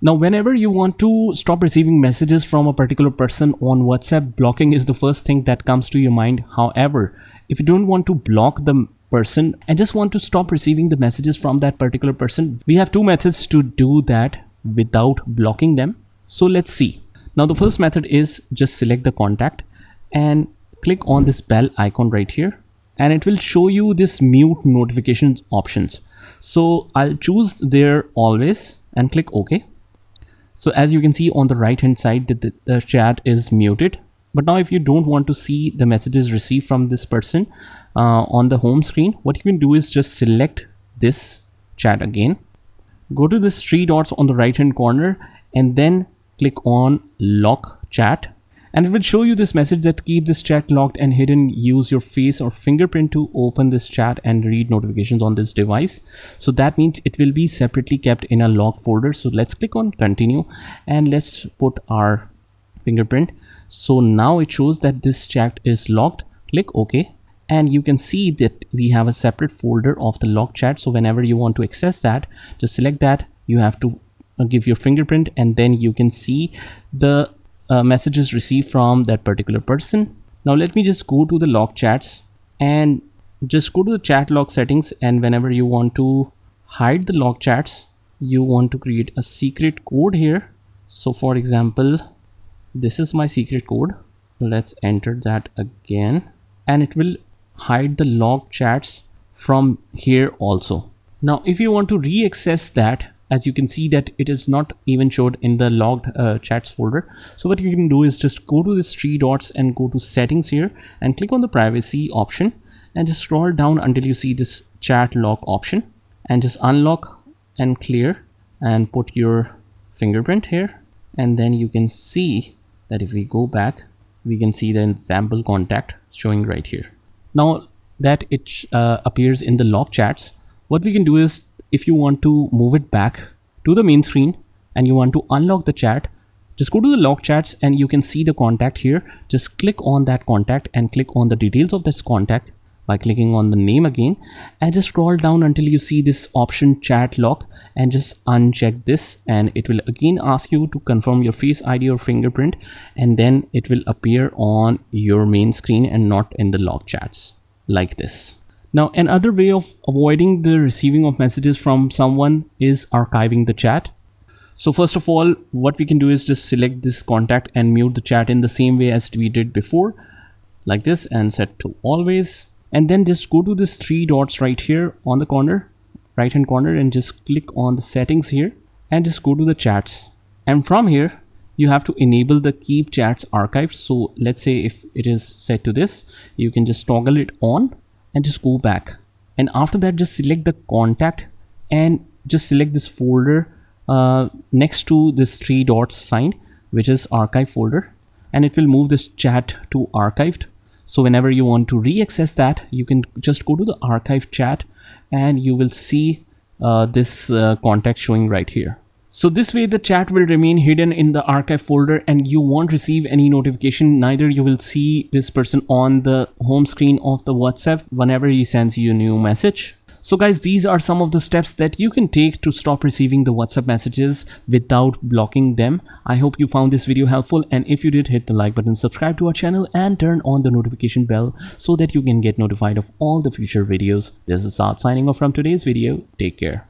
Now, whenever you want to stop receiving messages from a particular person on WhatsApp, blocking is the first thing that comes to your mind. However, if you don't want to block the person and just want to stop receiving the messages from that particular person, we have two methods to do that without blocking them. So let's see. Now, the first method is just select the contact and click on this bell icon right here, and it will show you this mute notifications options. So I'll choose there always and click OK. So as you can see on the right hand side that the chat is muted. But now if you don't want to see the messages received from this person on the home screen, what you can do is just select this chat again. Go to this three dots on the right hand corner and then click on lock chat. And it will show you this message that keep this chat locked and hidden. Use your face or fingerprint to open this chat and read notifications on this device. So that means it will be separately kept in a locked folder. So let's click on continue and let's put our fingerprint. So now it shows that this chat is locked. Click OK. And you can see that we have a separate folder of the locked chat. So whenever you want to access that, just select that. You have to give your fingerprint and then you can see the messages received from that particular person. Now let me just go to the lock chats and just go to the chat log settings, and whenever you want to hide the lock chats, you want to create a secret code here. So for example, this is my secret code. Let's enter that again and it will hide the log chats from here also. Now if you want to re-access that, as you can see that it is not even showed in the logged chats folder. So what you can do is just go to these three dots and go to settings here and click on the privacy option and just scroll down until you see this chat lock option and just unlock and clear and put your fingerprint here. And then you can see that if we go back, we can see the example contact showing right here. Now that it appears in the lock chats, what we can do is, if you want to move it back to the main screen and you want to unlock the chat, just go to the lock chats and you can see the contact here. Just click on that contact and click on the details of this contact by clicking on the name again, and just scroll down until you see this option chat lock and just uncheck this, and it will again ask you to confirm your face ID or fingerprint, and then it will appear on your main screen and not in the lock chats like this. Now, another way of avoiding the receiving of messages from someone is archiving the chat. So first of all, what we can do is just select this contact and mute the chat in the same way as we did before, like this, and set to always. And then just go to this three dots right here on the corner, right hand corner, and just click on the settings here and just go to the chats. And from here, you have to enable the keep chats archived. So let's say if it is set to this, you can just toggle it on and just go back, and after that just select the contact and just select this folder next to this three dots sign, which is archive folder, and it will move this chat to archived. So whenever you want to re-access that, you can just go to the archive chat and you will see this contact showing right here. So this way the chat will remain hidden in the archive folder and you won't receive any notification. Neither you will see this person on the home screen of the WhatsApp whenever he sends you a new message. So guys, these are some of the steps that you can take to stop receiving the WhatsApp messages without blocking them. I hope you found this video helpful, and if you did, hit the like button, subscribe to our channel and turn on the notification bell so that you can get notified of all the future videos. This is Saad signing off from today's video. Take care.